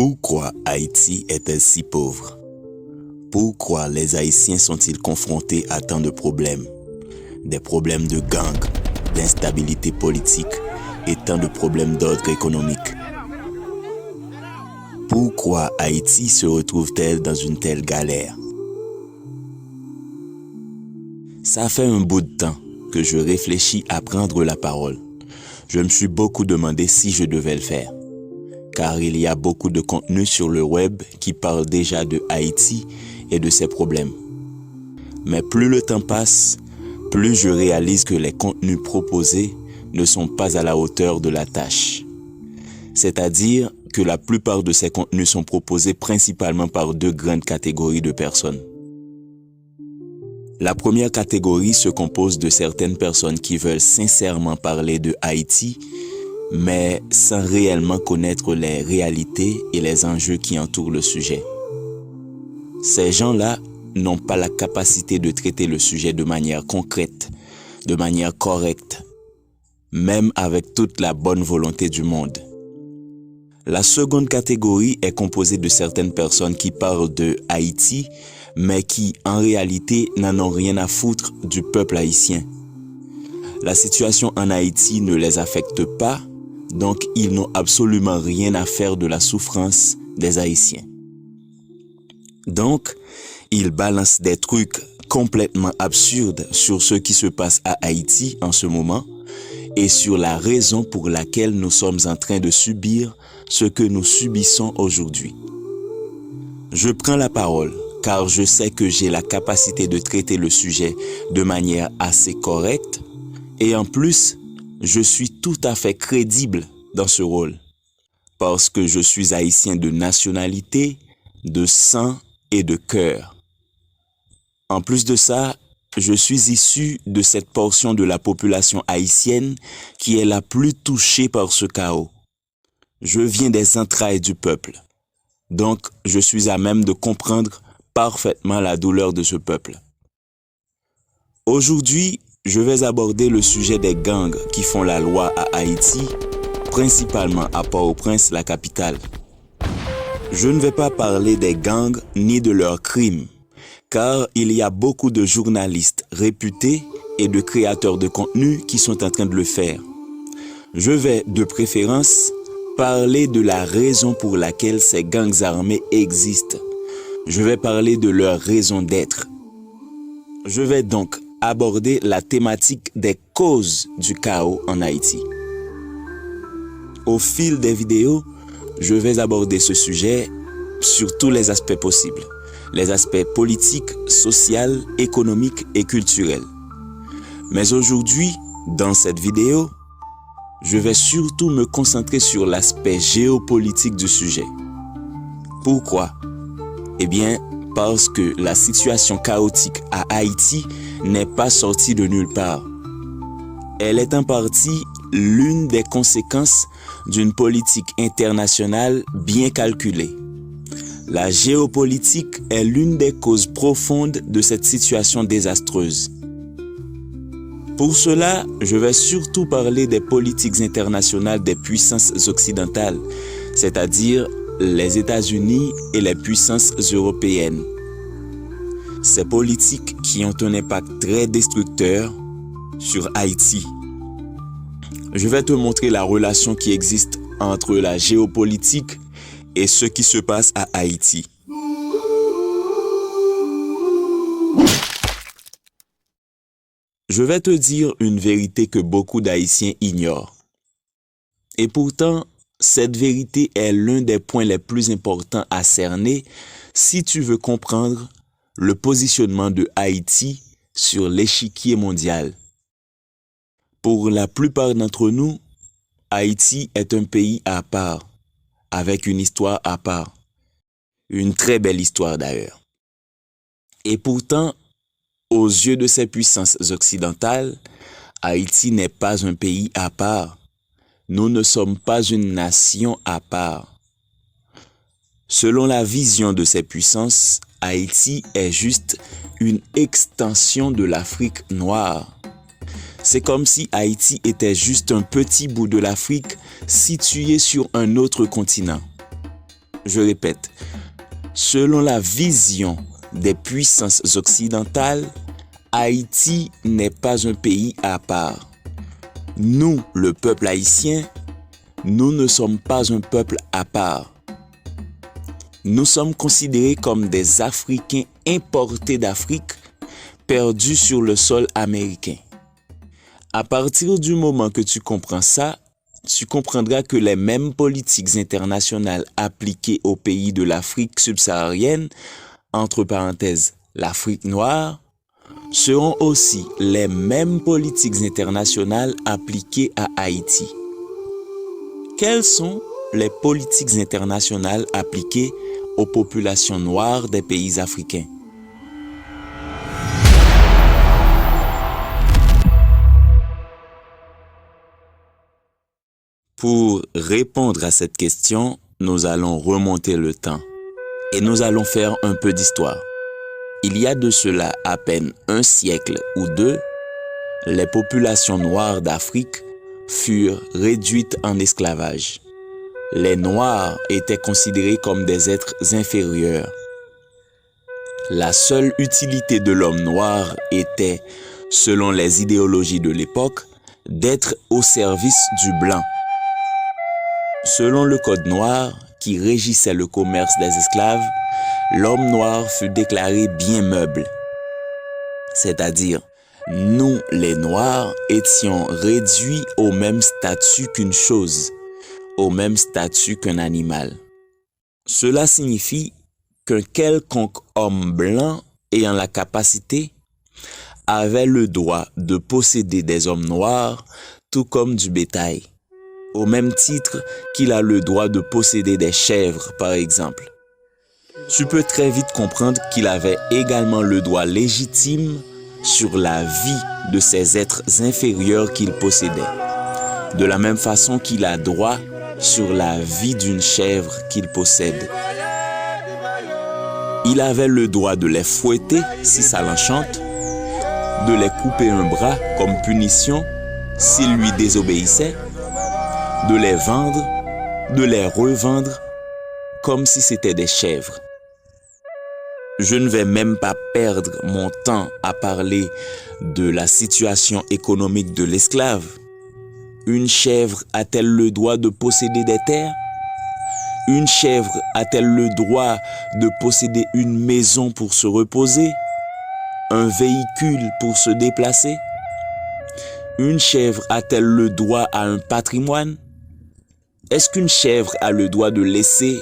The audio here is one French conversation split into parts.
Pourquoi Haïti est-elle si pauvre? Pourquoi les Haïtiens sont-ils confrontés à tant de problèmes? Des problèmes de gangs, d'instabilité politique et tant de problèmes d'ordre économique. Pourquoi Haïti se retrouve-t-elle dans une telle galère? Ça fait un bout de temps que je réfléchis à prendre la parole. Je me suis beaucoup demandé si je devais le faire. Car il y a beaucoup de contenu sur le web qui parle déjà de Haïti et de ses problèmes. Mais plus le temps passe, plus je réalise que les contenus proposés ne sont pas à la hauteur de la tâche. C'est-à-dire que la plupart de ces contenus sont proposés principalement par deux grandes catégories de personnes. La première catégorie se compose de certaines personnes qui veulent sincèrement parler de Haïti, mais sans réellement connaître les réalités et les enjeux qui entourent le sujet. Ces gens-là n'ont pas la capacité de traiter le sujet de manière concrète, de manière correcte, même avec toute la bonne volonté du monde. La seconde catégorie est composée de certaines personnes qui parlent de Haïti, mais qui, en réalité, n'en ont rien à foutre du peuple haïtien. La situation en Haïti ne les affecte pas, donc ils n'ont absolument rien à faire de la souffrance des Haïtiens. Donc, ils balancent des trucs complètement absurdes sur ce qui se passe à Haïti en ce moment et sur la raison pour laquelle nous sommes en train de subir ce que nous subissons aujourd'hui. Je prends la parole car je sais que j'ai la capacité de traiter le sujet de manière assez correcte et en plus, je suis tout à fait crédible dans ce rôle parce que je suis haïtien de nationalité, de sang et de cœur. En plus de ça, je suis issu de cette portion de la population haïtienne qui est la plus touchée par ce chaos. Je viens des entrailles du peuple, donc je suis à même de comprendre parfaitement la douleur de ce peuple. Aujourd'hui, je vais aborder le sujet des gangs qui font la loi à Haïti, principalement à Port-au-Prince, la capitale. Je ne vais pas parler des gangs ni de leurs crimes, car il y a beaucoup de journalistes réputés et de créateurs de contenu qui sont en train de le faire. Je vais, de préférence, parler de la raison pour laquelle ces gangs armés existent. Je vais parler de leur raison d'être. Je vais donc aborder la thématique des causes du chaos en Haïti. Au fil des vidéos, je vais aborder ce sujet sur tous les aspects possibles. Les aspects politiques, sociaux, économiques et culturels. Mais aujourd'hui, dans cette vidéo, je vais surtout me concentrer sur l'aspect géopolitique du sujet. Pourquoi? Eh bien, parce que la situation chaotique à Haïti n'est pas sortie de nulle part. Elle est en partie l'une des conséquences d'une politique internationale bien calculée. La géopolitique est l'une des causes profondes de cette situation désastreuse. Pour cela, je vais surtout parler des politiques internationales des puissances occidentales, c'est-à-dire les États-Unis et les puissances européennes. Ces politiques qui ont un impact très destructeur sur Haïti. Je vais te montrer la relation qui existe entre la géopolitique et ce qui se passe à Haïti. Je vais te dire une vérité que beaucoup d'Haïtiens ignorent. Et pourtant, cette vérité est l'un des points les plus importants à cerner si tu veux comprendre le positionnement de Haïti sur l'échiquier mondial. Pour la plupart d'entre nous, Haïti est un pays à part, avec une histoire à part. Une très belle histoire d'ailleurs. Et pourtant, aux yeux de ces puissances occidentales, Haïti n'est pas un pays à part. Nous ne sommes pas une nation à part. Selon la vision de ces puissances, Haïti est juste une extension de l'Afrique noire. C'est comme si Haïti était juste un petit bout de l'Afrique situé sur un autre continent. Je répète, selon la vision des puissances occidentales, Haïti n'est pas un pays à part. Nous, le peuple haïtien, nous ne sommes pas un peuple à part. Nous sommes considérés comme des Africains importés d'Afrique, perdus sur le sol américain. À partir du moment que tu comprends ça, tu comprendras que les mêmes politiques internationales appliquées aux pays de l'Afrique subsaharienne, entre parenthèses l'Afrique noire, seront aussi les mêmes politiques internationales appliquées à Haïti. Quelles sont les politiques internationales appliquées aux populations noires des pays africains? Pour répondre à cette question, nous allons remonter le temps et nous allons faire un peu d'histoire. Il y a de cela à peine un siècle ou deux, les populations noires d'Afrique furent réduites en esclavage. Les Noirs étaient considérés comme des êtres inférieurs. La seule utilité de l'homme noir était, selon les idéologies de l'époque, d'être au service du blanc. Selon le code noir qui régissait le commerce des esclaves, l'homme noir fut déclaré bien meuble. C'est-à-dire, nous, les Noirs, étions réduits au même statut qu'une chose, au même statut qu'un animal. Cela signifie qu'un quelconque homme blanc ayant la capacité avait le droit de posséder des hommes noirs, tout comme du bétail, au même titre qu'il a le droit de posséder des chèvres, par exemple. Tu peux très vite comprendre qu'il avait également le droit légitime sur la vie de ces êtres inférieurs qu'il possédait, de la même façon qu'il a droit sur la vie d'une chèvre qu'il possède. Il avait le droit de les fouetter si ça l'enchante, de les couper un bras comme punition s'ils lui désobéissaient, de les vendre, de les revendre comme si c'était des chèvres. Je ne vais même pas perdre mon temps à parler de la situation économique de l'esclave. Une chèvre a-t-elle le droit de posséder des terres? Une chèvre a-t-elle le droit de posséder une maison pour se reposer? Un véhicule pour se déplacer? Une chèvre a-t-elle le droit à un patrimoine? Est-ce qu'une chèvre a le droit de laisser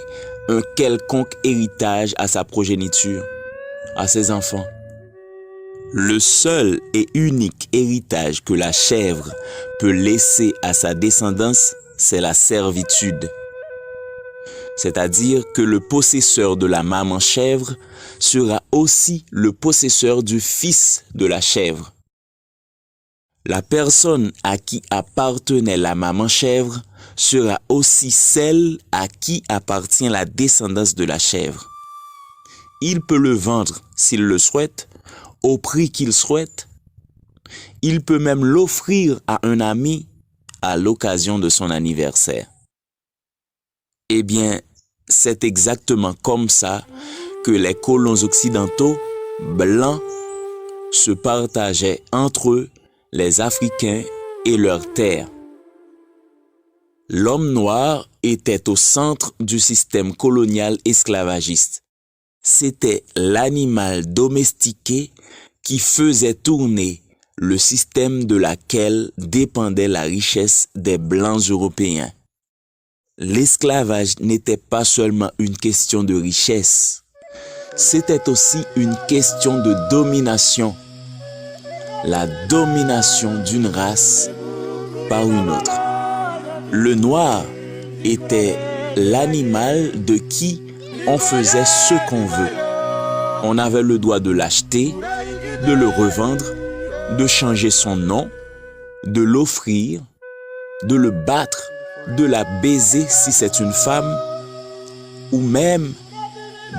un quelconque héritage à sa progéniture, à ses enfants? Le seul et unique héritage que la chèvre peut laisser à sa descendance, c'est la servitude. C'est-à-dire que le possesseur de la maman chèvre sera aussi le possesseur du fils de la chèvre. La personne à qui appartenait la maman chèvre sera aussi celle à qui appartient la descendance de la chèvre. Il peut le vendre s'il le souhaite, au prix qu'il souhaite. Il peut même l'offrir à un ami à l'occasion de son anniversaire. Eh bien, c'est exactement comme ça que les colons occidentaux, blancs, se partageaient entre eux les Africains et leurs terres. L'homme noir était au centre du système colonial esclavagiste. C'était l'animal domestiqué qui faisait tourner le système de laquelle dépendait la richesse des Blancs européens. L'esclavage n'était pas seulement une question de richesse, c'était aussi une question de domination. La domination d'une race par une autre. Le noir était l'animal de qui on faisait ce qu'on veut. On avait le droit de l'acheter, de le revendre, de changer son nom, de l'offrir, de le battre, de la baiser si c'est une femme, ou même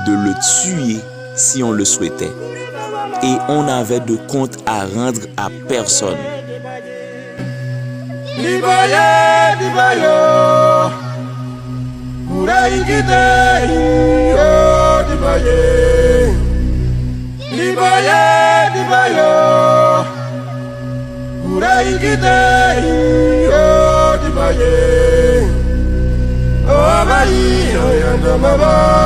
de le tuer si on le souhaitait. Et on n'avait de compte à rendre à personne. Uraikite yo dibaye, dibaye, dibayo. Uraikite yo dibaye, oh bayi, oh yanda mama.